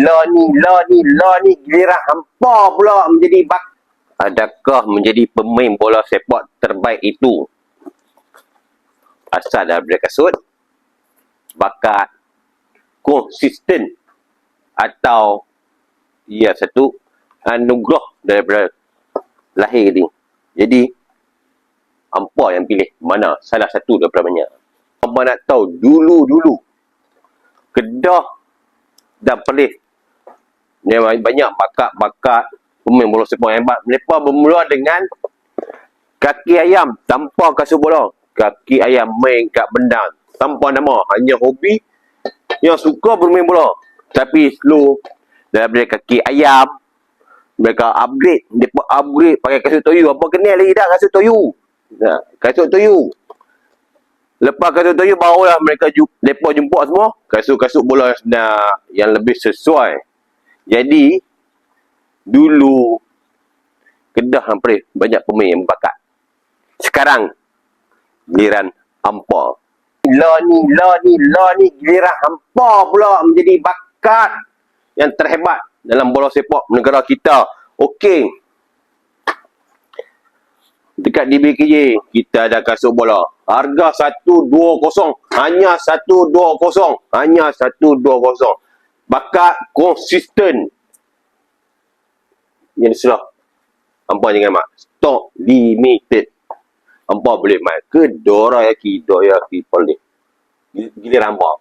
Lah ni giliran hampa pula menjadi adakah menjadi pemain bola sepak terbaik itu asal daripada kasut, bakat, konsisten, atau ia satu anugerah daripada lahir ni? Jadi hampa yang pilih mana salah satu daripada banyak. Hampa nak tahu dulu Kedah dan Perlis ni banyak bakat pemain bola sepak yang hebat. Mereka bermula dengan kaki ayam tanpa kasut bola. Kaki ayam main kat bendang tanpa nama, hanya hobi yang suka bermain bola. Tapi slow daripada kaki ayam mereka upgrade pakai kasut toyu. Apa kenal lagi dah kasut toyu? Nah, kasut toyu. Lepas kasut toyu barulah mereka jumpa semua kasut-kasut bola yang lebih sesuai. Jadi dulu Kedah hampir banyak pemain yang berbakat. Sekarang giliran hampa. Lah ni giliran hampa pula menjadi bakat yang terhebat dalam bola sepak negara kita. Okey, dekat DBKJ kita ada kasut bola harga 120, hanya 120, bakat konsisten. Yang sudah hampa jangan mak, stock limited. Hampa boleh main ke Dorayaki Perlis, giliran hampa